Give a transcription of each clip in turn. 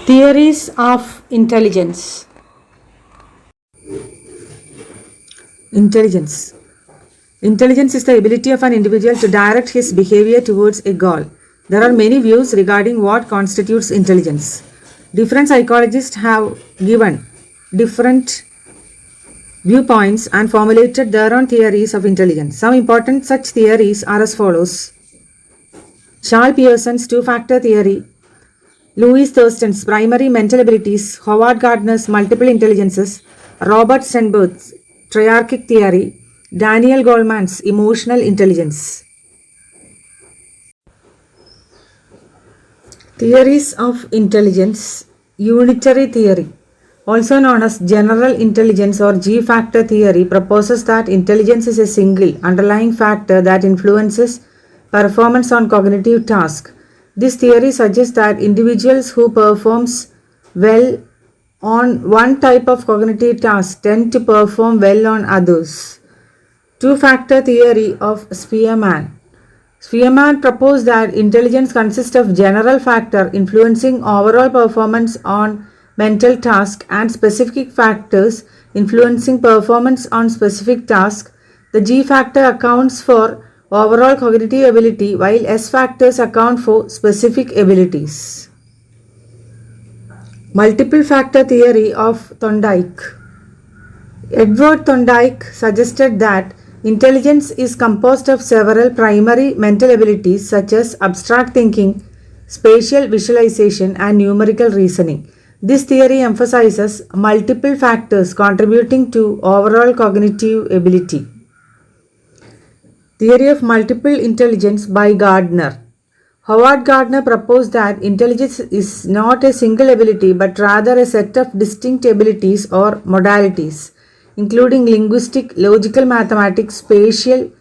Theories of intelligence. Intelligence. Intelligence is the ability of an individual to direct his behavior towards a goal. There are many views regarding what constitutes intelligence. Different psychologists have given different viewpoints and formulated their own theories of intelligence. Some important such theories are as follows: Charles Pearson's two-factor theory, Louis Thurston's primary mental abilities, Howard Gardner's multiple intelligences, Robert Sternberg's triarchic theory, Daniel Goleman's emotional intelligence. Theories of intelligence. Unitary theory, also known as general intelligence or G-factor theory, proposes that intelligence is a single underlying factor that influences performance on cognitive tasks. This theory suggests that individuals who performs well on one type of cognitive task tend to perform well on others. Two-factor theory of Spearman. Spearman proposed that intelligence consists of general factor influencing overall performance on mental tasks and specific factors influencing performance on specific tasks. The G factor accounts for overall cognitive ability while S factors account for specific abilities. Multiple factor theory of Thorndike. Edward Thorndike suggested that intelligence is composed of several primary mental abilities such as abstract thinking, spatial visualization, and numerical reasoning. This theory emphasizes multiple factors contributing to overall cognitive ability. Theory of multiple intelligence by Gardner. Howard Gardner proposed that intelligence is not a single ability but rather a set of distinct abilities or modalities, including linguistic, logical mathematics, spatial,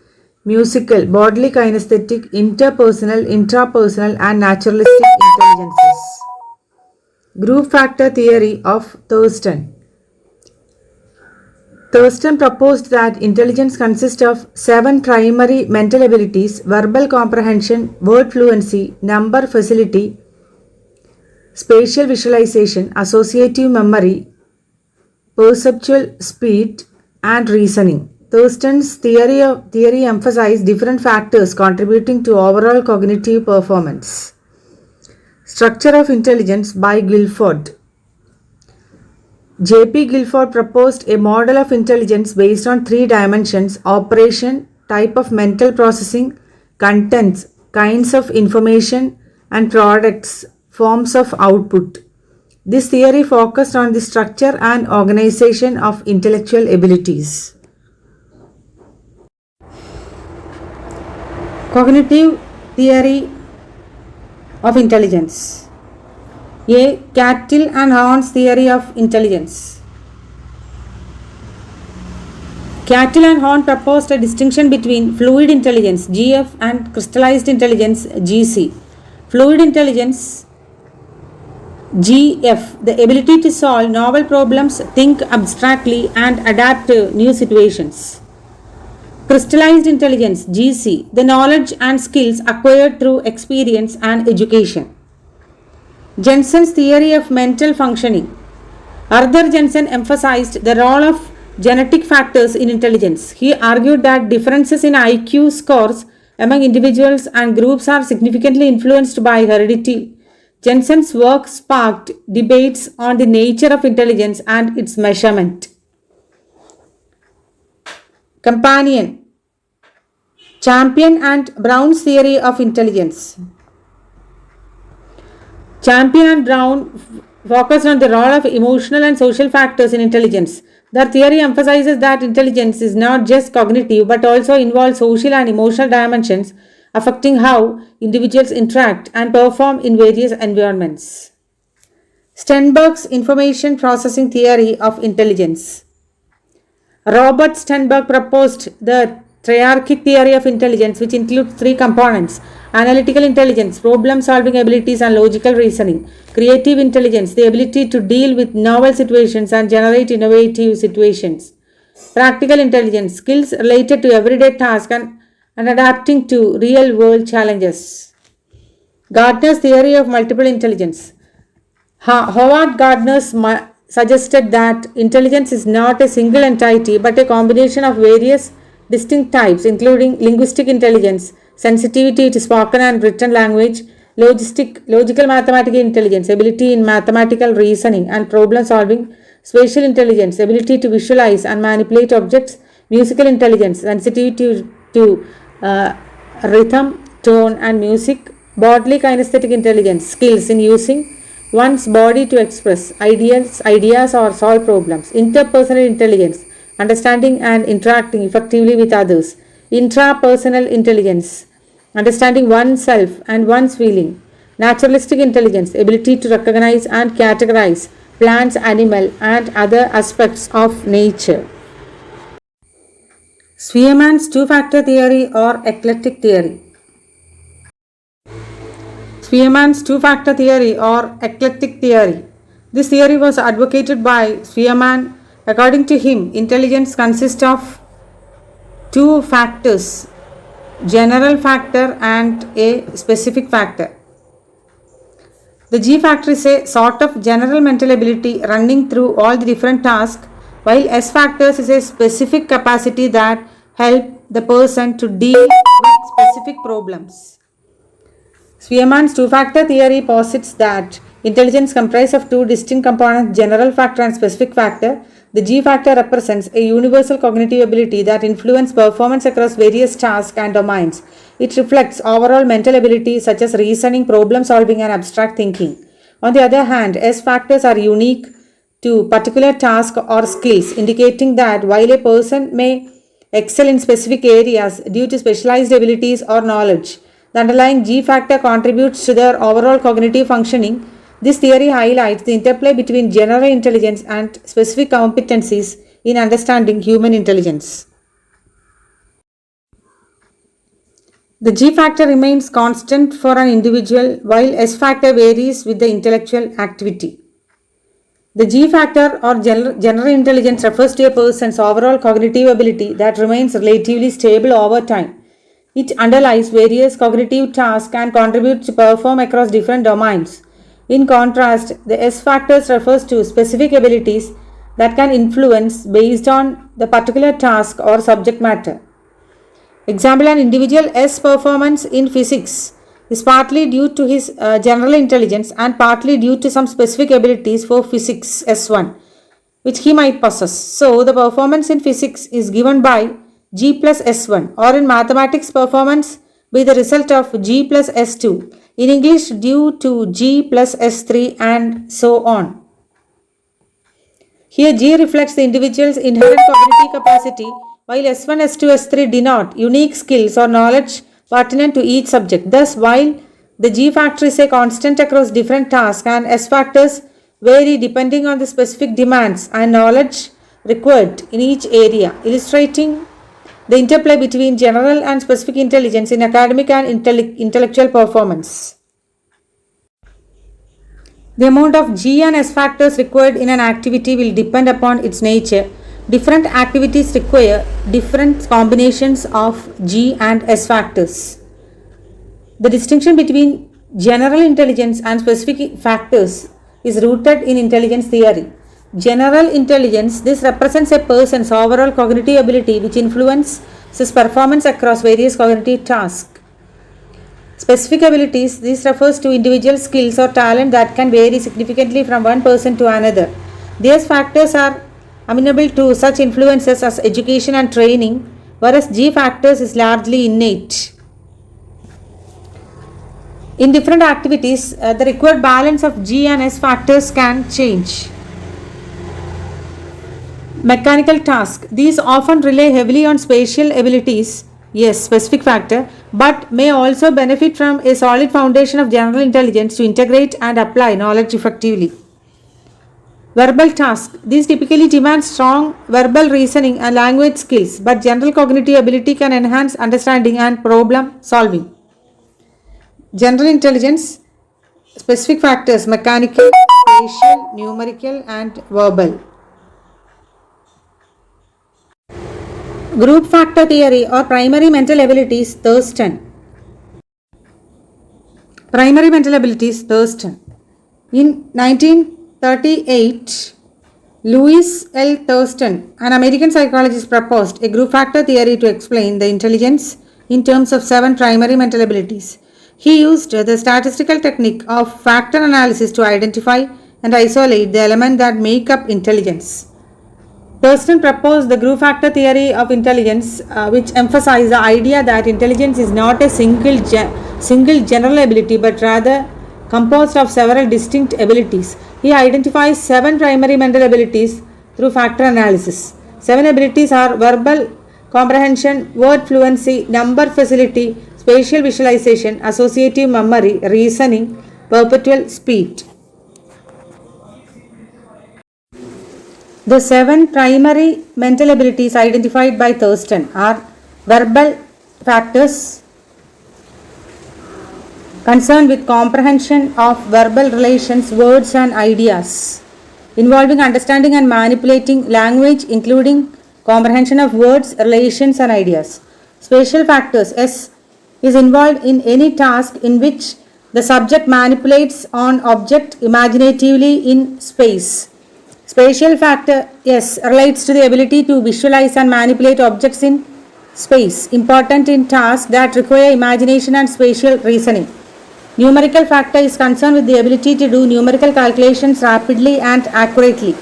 musical, bodily kinesthetic, interpersonal, intrapersonal, and naturalistic intelligences. Group factor theory of Thurston. Thurston proposed that intelligence consists of 7 primary mental abilities: verbal comprehension, word fluency, number facility, spatial visualization, associative memory, perceptual speed, and reasoning. Thurston's theory emphasized different factors contributing to overall cognitive performance. Structure of intelligence by Guilford. J.P. Guilford proposed a model of intelligence based on 3 dimensions: operation, type of mental processing, contents, kinds of information, and products, forms of output. This theory focused on the structure and organization of intellectual abilities. Cognitive theory of intelligence. A. Cattell and Horn's theory of intelligence. Cattell and Horn proposed a distinction between fluid intelligence (GF) and crystallized intelligence (GC). Fluid intelligence GF, the ability to solve novel problems, think abstractly, and adapt to new situations. Crystallized intelligence GC, the knowledge and skills acquired through experience and education. Jensen's theory of mental functioning. Arthur Jensen emphasized the role of genetic factors in intelligence. He argued that differences in IQ scores among individuals and groups are significantly influenced by heredity. Jensen's work sparked debates on the nature of intelligence and its measurement. Companion. Champion and Brown's theory of intelligence. Champion and Brown focused on the role of emotional and social factors in intelligence. Their theory emphasizes that intelligence is not just cognitive but also involves social and emotional dimensions affecting how individuals interact and perform in various environments. Sternberg's information processing theory of intelligence. Robert Sternberg proposed the triarchic theory of intelligence, which includes 3 components: analytical intelligence, problem-solving abilities, and logical reasoning; creative intelligence, the ability to deal with novel situations and generate innovative situations; practical intelligence, skills related to everyday tasks and adapting to real-world challenges. Gardner's theory of multiple intelligence. Howard Gardner suggested that intelligence is not a single entity but a combination of various distinct types, including linguistic intelligence, sensitivity to spoken and written language, logical mathematical intelligence, ability in mathematical reasoning and problem solving, spatial intelligence, ability to visualize and manipulate objects, musical intelligence, sensitivity to rhythm, tone, and music, bodily kinesthetic intelligence, skills in using one's body to express ideas or solve problems, interpersonal intelligence, understanding and interacting effectively with others, intrapersonal intelligence, understanding oneself and one's feeling, naturalistic intelligence, ability to recognize and categorize plants, animal, and other aspects of nature. Spearman's two-factor theory or eclectic theory. Spearman's two-factor theory or eclectic theory. This theory was advocated by Spearman. According to him, intelligence consists of two factors, general factor and a specific factor. The G factor is a sort of general mental ability running through all the different tasks, while S factors is a specific capacity that help the person to deal with specific problems. Spearman's two-factor theory posits that intelligence comprises of two distinct components, general factor and specific factor. The G factor represents a universal cognitive ability that influences performance across various tasks and domains. It reflects overall mental abilities such as reasoning, problem solving, and abstract thinking. On the other hand, S factors are unique to particular tasks or skills, indicating that while a person may excel in specific areas due to specialized abilities or knowledge, the underlying G factor contributes to their overall cognitive functioning. This theory highlights the interplay between general intelligence and specific competencies in understanding human intelligence. The G factor remains constant for an individual while S factor varies with the intellectual activity. The G factor or general intelligence refers to a person's overall cognitive ability that remains relatively stable over time. It underlies various cognitive tasks and contributes to perform across different domains. In contrast, the S factors refers to specific abilities that can influence based on the particular task or subject matter. Example, an individual S performance in physics is partly due to his general intelligence and partly due to some specific abilities for physics S1 which he might possess. So, the performance in physics is given by G plus S1, or in mathematics performance be the result of G plus S2, in English due to G plus S3 and so on. Here G reflects the individual's inherent cognitive capacity while S1, S2, S3 denote unique skills or knowledge pertinent to each subject. Thus, while the G factor is a constant across different tasks and S factors vary depending on the specific demands and knowledge required in each area, illustrating the interplay between general and specific intelligence in academic and intellectual performance. The amount of G and S factors required in an activity will depend upon its nature. Different activities require different combinations of G and S factors. The distinction between general intelligence and specific factors is rooted in intelligence theory. General intelligence, this represents a person's overall cognitive ability which influences performance across various cognitive tasks. Specific abilities, this refers to individual skills or talent that can vary significantly from one person to another. These factors are amenable to such influences as education and training, whereas G factors is largely innate. In different activities, the required balance of G and S factors can change. Mechanical tasks, these often rely heavily on spatial abilities, yes, specific factor, but may also benefit from a solid foundation of general intelligence to integrate and apply knowledge effectively. Verbal tasks, these typically demand strong verbal reasoning and language skills, but general cognitive ability can enhance understanding and problem solving. General intelligence, specific factors, mechanical, spatial, numerical, and verbal. Group factor theory or primary mental abilities, Thurston. Primary mental abilities, Thurston. In 1938, Louis L. Thurston, an American psychologist, proposed a group factor theory to explain the intelligence in terms of 7 primary mental abilities. He used the statistical technique of factor analysis to identify and isolate the elements that make up intelligence. Thurston proposed the group factor theory of intelligence, which emphasized the idea that intelligence is not a single general ability but rather composed of several distinct abilities. He identifies 7 primary mental abilities through factor analysis. 7 abilities are verbal comprehension, word fluency, number facility, spatial visualization, associative memory, reasoning, perpetual speed. The 7 primary mental abilities identified by Thurston are verbal factors concerned with comprehension of verbal relations, words and ideas, involving understanding and manipulating language, including comprehension of words, relations and ideas. Spatial factors, S, is involved in any task in which the subject manipulates an object imaginatively in space. Spatial factor S relates to the ability to visualize and manipulate objects in space, important in tasks that require imagination and spatial reasoning. Numerical factor is concerned with the ability to do numerical calculations rapidly and accurately.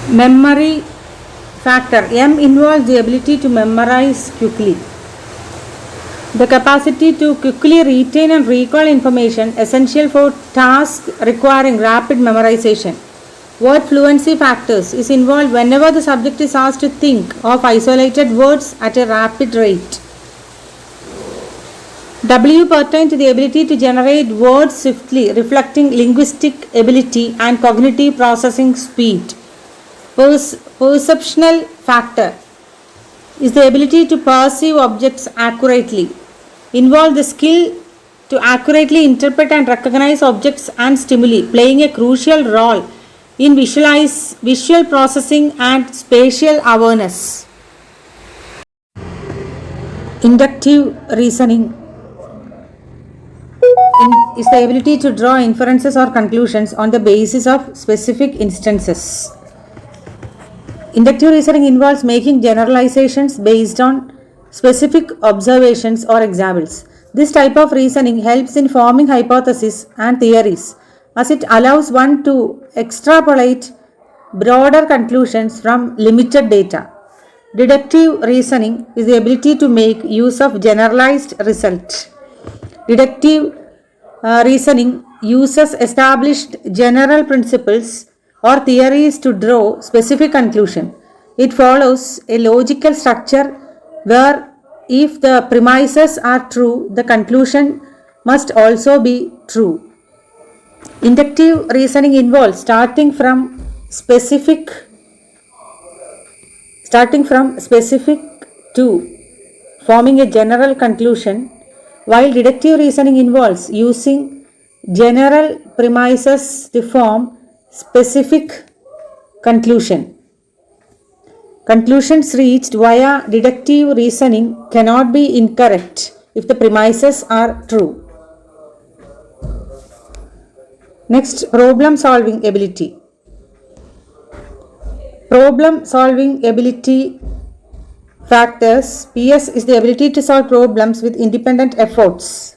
Memory factor M involves the ability to memorize quickly. The capacity to quickly retain and recall information essential for tasks requiring rapid memorization. Word fluency factors is involved whenever the subject is asked to think of isolated words at a rapid rate. W pertains to the ability to generate words swiftly, reflecting linguistic ability and cognitive processing speed. Perceptual factor is the ability to perceive objects accurately, involve the skill to accurately interpret and recognize objects and stimuli, playing a crucial role in visual processing and spatial awareness. Inductive reasoning is the ability to draw inferences or conclusions on the basis of specific instances. Inductive reasoning involves making generalizations based on specific observations or examples. This type of reasoning helps in forming hypotheses and theories, as it allows one to extrapolate broader conclusions from limited data. Deductive reasoning is the ability to make use of generalized results. Deductive reasoning uses established general principles or theories to draw specific conclusion. It follows a logical structure where if the premises are true, the conclusion must also be true. Inductive reasoning involves starting from specific to forming a general conclusion, while deductive reasoning involves using general premises to form specific conclusion. Conclusions reached via deductive reasoning cannot be incorrect if the premises are true. Next, problem solving ability. Problem solving ability factors, PS, is the ability to solve problems with independent efforts.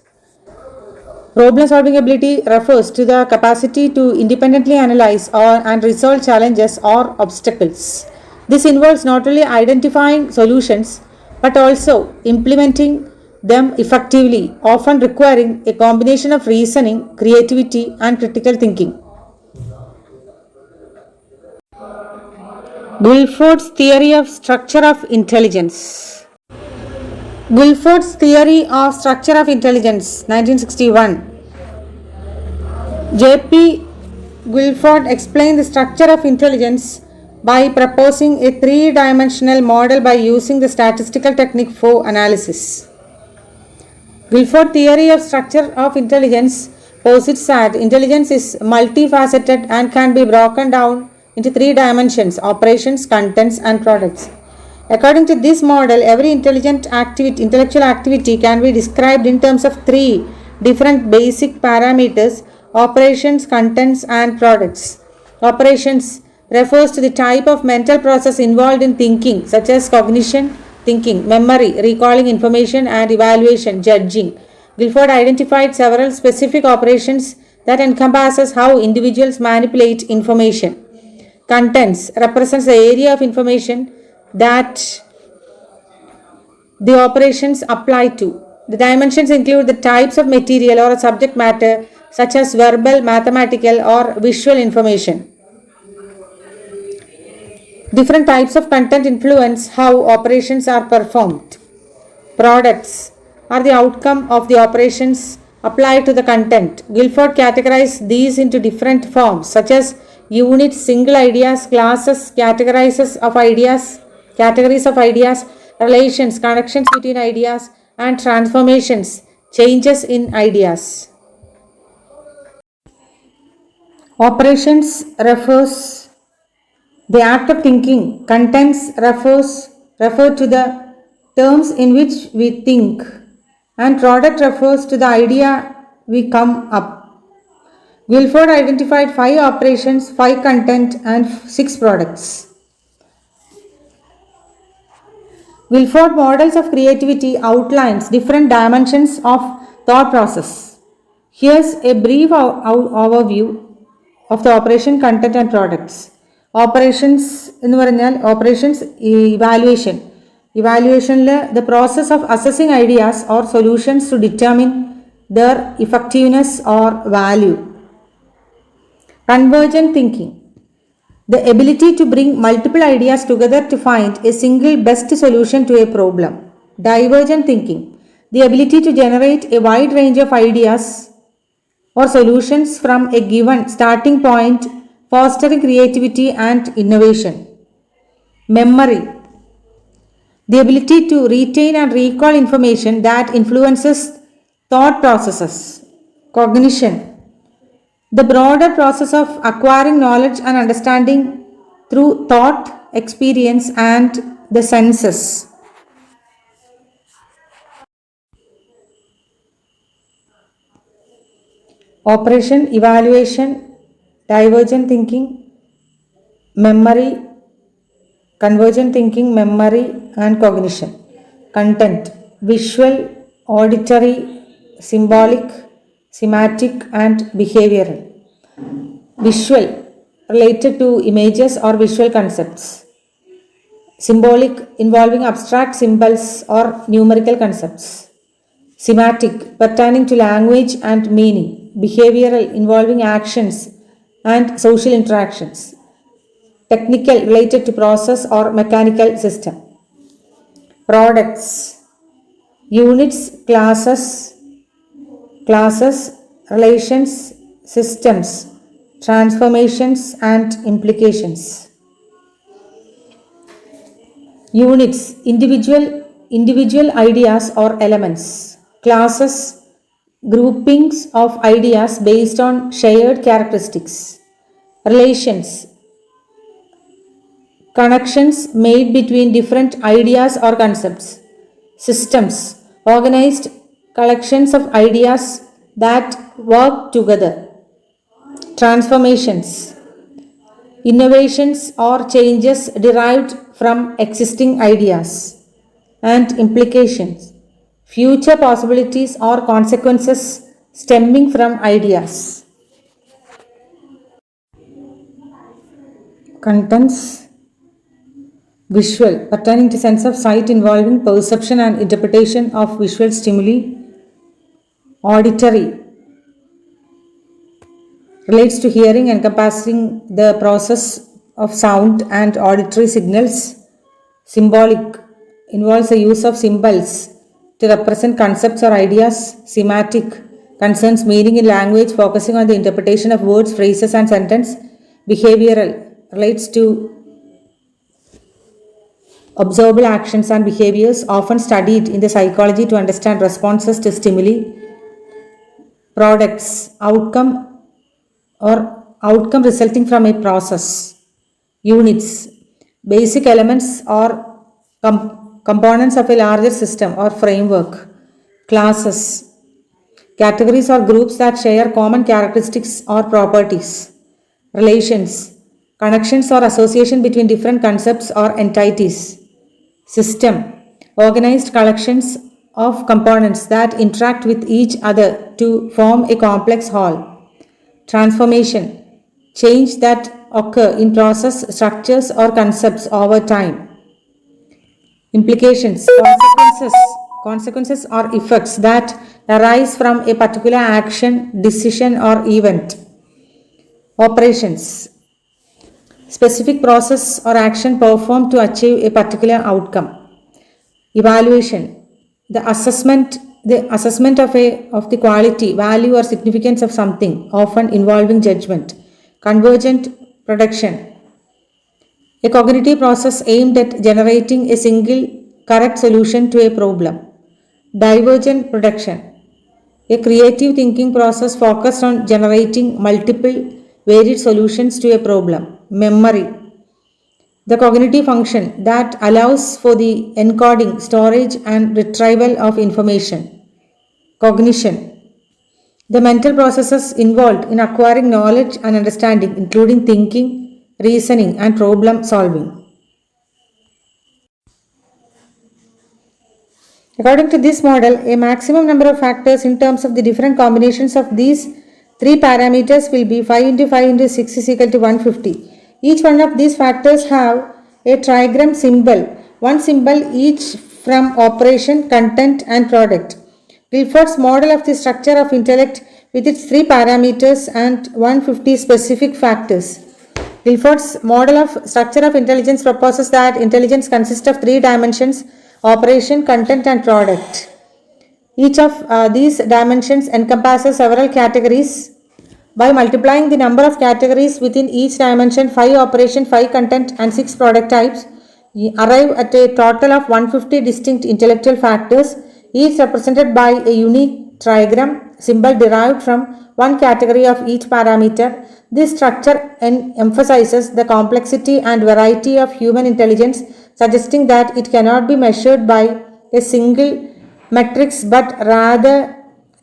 Problem solving ability refers to the capacity to independently analyze and resolve challenges or obstacles. This involves not only identifying solutions but also implementing them effectively, often requiring a combination of reasoning, creativity, and critical thinking. Guilford's theory of structure of intelligence. Guilford's theory of structure of intelligence, 1961. J.P. Guilford explained the structure of intelligence by proposing a 3-dimensional model by using the statistical technique for analysis. Guilford theory of structure of intelligence posits that intelligence is multifaceted and can be broken down into 3 dimensions: operations, contents, and products. According to this model, every intellectual activity can be described in terms of 3 different basic parameters: operations, contents, and products. Operations refers to the type of mental process involved in thinking, such as cognition, thinking, memory, recalling information, and evaluation, judging. Guilford identified several specific operations that encompasses how individuals manipulate information. Contents represents the area of information that the operations apply to. The dimensions include the types of material or subject matter, such as verbal, mathematical, or visual information. Different types of content influence how operations are performed. Products are the outcome of the operations applied to the content. Guilford categorized these into different forms, such as units, single ideas, classes, categories of ideas, relations, connections between ideas, and transformations, changes in ideas. Operations refers the act of thinking. Contents refer to the terms in which we think, and product refers to the idea we come up. Guilford identified 5 operations, 5 content, and 6 products. Guilford models of creativity outlines different dimensions of thought process. Here's a brief overview of the operation, content, and products. എന്ന് പറഞ്ഞാൽ operations evaluation. Evaluationൽ the process of assessing ideas or solutions to determine their effectiveness or value. Convergent thinking, the ability to bring multiple ideas together to find a single best solution to a problem. Divergent thinking, the ability to generate a wide range of ideas or solutions from a given starting point, fostering creativity and innovation. Memory, the ability to retain and recall information that influences thought processes. Cognition, the broader process of acquiring knowledge and understanding through thought, experience, and the senses. Operation, evaluation, divergent thinking, memory, convergent thinking, memory, and cognition. Content, visual, auditory, symbolic, semantic, and behavioral. Visual, related to images or visual concepts. Symbolic, involving abstract symbols or numerical concepts. Semantic, pertaining to language and meaning. Behavioral, involving actions and social interactions. Technical, related to process or mechanical system. Products, units, classes, relations, systems, transformations, and implications. Units, individual ideas or elements. Classes, groupings of ideas based on shared characteristics. Relations, connections made between different ideas or concepts. Systems, organized collections of ideas that work together. Transformations, innovations or changes derived from existing ideas. And implications, future possibilities or consequences stemming from ideas. Contents, visual, pertaining to sense of sight, involving perception and interpretation of visual stimuli. Auditory, relates to hearing, encompassing the process of sound and auditory signals. Symbolic, involves the use of symbols to represent concepts or ideas. Semantic, concerns meaning in language, focusing on the interpretation of words, phrases, and sentence. Behavioral, relates to observable actions and behaviors often studied in the psychology to understand responses to stimuli. Products, outcome resulting from a process. Units, basic elements or components of a larger system or framework. Classes, Categories are groups that share common characteristics or properties. Relations, connections or association between different concepts or entities. System, organized collections of components that interact with each other to form a complex whole. Transformation, change that occur in process, structures, or concepts over time. Implications, consequences or effects that arise from a particular action, decision, or event. Operations, specific process or action performed to achieve a particular outcome. Evaluation, the assessment of the quality, value, or significance of something, often involving judgment. Convergent production, a cognitive process aimed at generating a single correct solution to a problem. Divergent production, a creative thinking process focused on generating multiple varied solutions to a problem. Memory, the cognitive function that allows for the encoding, storage, and retrieval of information. Cognition, the mental processes involved in acquiring knowledge and understanding, including thinking, reasoning, and problem solving. According to this model, a maximum number of factors in terms of the different combinations of these three parameters will be 5 into 5 into 6 is equal to 150. Each one of these factors have a trigram symbol, one symbol each from operation, content, and product. Guilford's model of the structure of intellect with its three parameters and 150 specific factors. Guilford's model of structure of intelligence proposes that intelligence consists of three dimensions: operation, content, and product. Each of these dimensions encompasses several categories. By multiplying the number of categories within each dimension, 5 operation, 5 content, and 6 product types, you arrive at a total of 150 distinct intellectual factors, each represented by a unique trigram symbol derived from one category of each parameter. This structure emphasizes the complexity and variety of human intelligence, suggesting that it cannot be measured by a single metrics but rather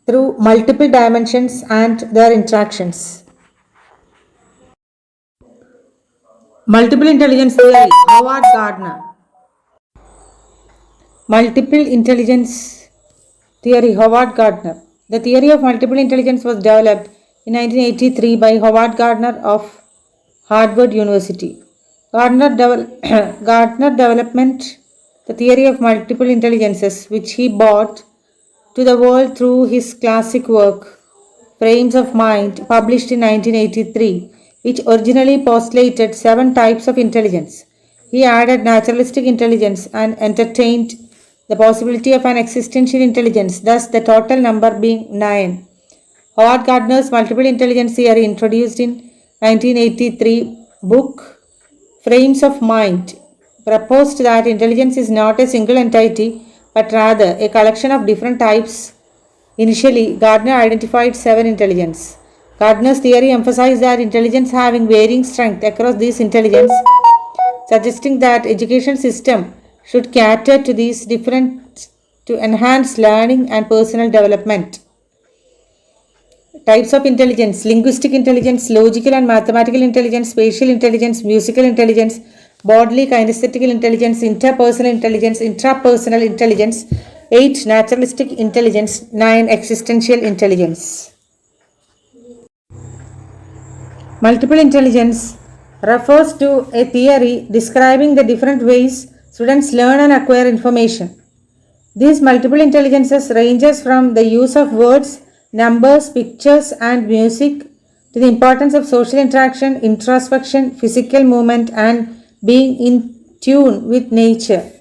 through multiple dimensions and their interactions. Multiple intelligence theory, Howard Gardner. Multiple intelligence theory, Howard Gardner. The theory of multiple intelligence was developed in 1983 by Howard Gardner of Harvard University. Gardner development the theory of multiple intelligences, which he brought to the world through his classic work, Frames of Mind, published in 1983, which originally postulated 7 types of intelligence. He added naturalistic intelligence and entertained the possibility of an existential intelligence, thus the total number being 9. Howard Gardner's multiple intelligence theory, introduced in 1983 book Frames of Mind, proposed that intelligence is not a single entity but rather a collection of different types. Initially, Gardner identified 7 intelligence. Gardner's theory emphasized that intelligence having varying strength across these intelligence, suggesting that education system should cater to these different to enhance learning and personal development. Types of intelligence: linguistic intelligence, logical and mathematical intelligence, spatial intelligence, musical intelligence, bodily kinesthetical intelligence, interpersonal intelligence, intrapersonal intelligence, 8 naturalistic intelligence, 9 existential intelligence. Multiple intelligence refers to a theory describing the different ways students learn and acquire information. These multiple intelligences ranges from the use of words, numbers, pictures, and music to the importance of social interaction, introspection, physical movement, and being in tune with nature.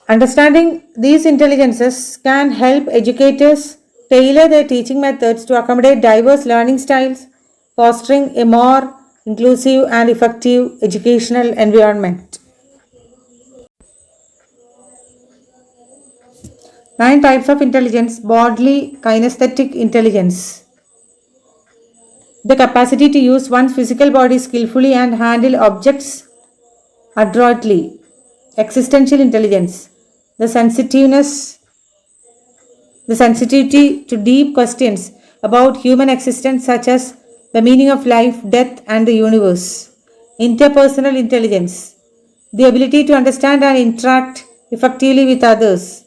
Understanding these intelligences can help educators tailor their teaching methods to accommodate diverse learning styles, fostering a more inclusive and effective educational environment. 9 types of intelligence. Bodily kinesthetic intelligence, the capacity to use one's physical body skillfully and handle objects adroitly. existential intelligence, the sensitivity to deep questions about human existence, such as the meaning of life, death, and the universe. Interpersonal intelligence, the ability to understand and interact effectively with others.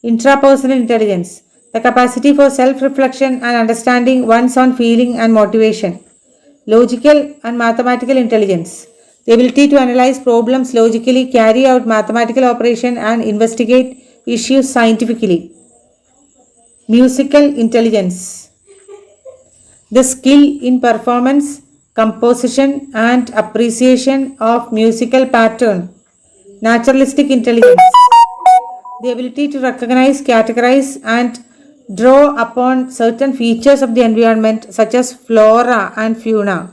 Intrapersonal intelligence, the capacity for self reflection and understanding one's own feeling and motivation. Logical and mathematical intelligence, the ability to analyze problems logically, carry out mathematical operation, and investigate issues scientifically. Musical intelligence, the skill in performance, composition, and appreciation of musical pattern. Naturalistic intelligence, the ability to recognize, categorize, and draw upon certain features of the environment, such as flora and fauna.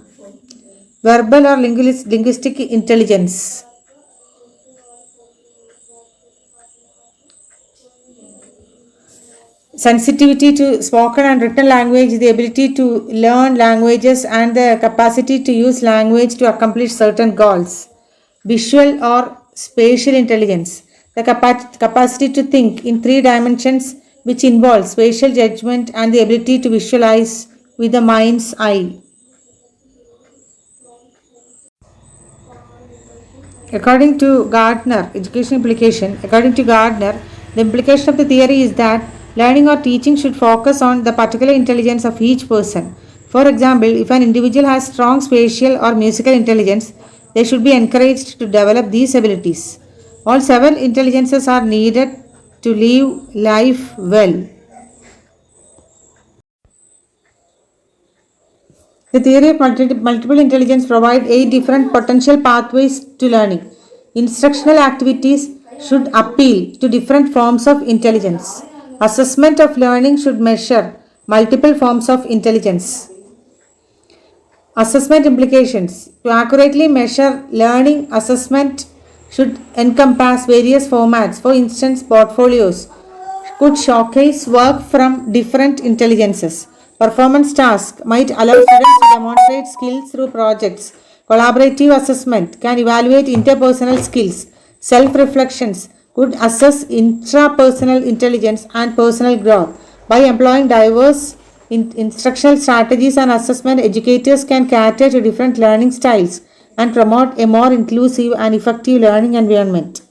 Verbal or linguistic intelligence, sensitivity to spoken and written language, the ability to learn languages, and the capacity to use language to accomplish certain goals. Visual or spatial intelligence, the capacity to think in three dimensions, which involves spatial judgment and the ability to visualize with the mind's eye. According to Gardner, the implication of the theory is that learning or teaching should focus on the particular intelligence of each person. For example, if an individual has strong spatial or musical intelligence, they should be encouraged to develop these abilities. All seven intelligences are needed to live life well. The theory of multiple intelligence provides 8 different potential pathways to learning. Instructional activities should appeal to different forms of intelligence. Assessment of learning should measure multiple forms of intelligence. Assessment implications. To accurately measure learning, assessment should encompass various formats. For instance, portfolios could showcase work from different intelligences. Performance tasks might allow students to demonstrate skills through projects. Collaborative assessment can evaluate interpersonal skills. Self-reflections could assess intrapersonal intelligence and personal growth. By employing diverse instructional strategies and assessment, educators can cater to different learning styles and promote a more inclusive and effective learning environment.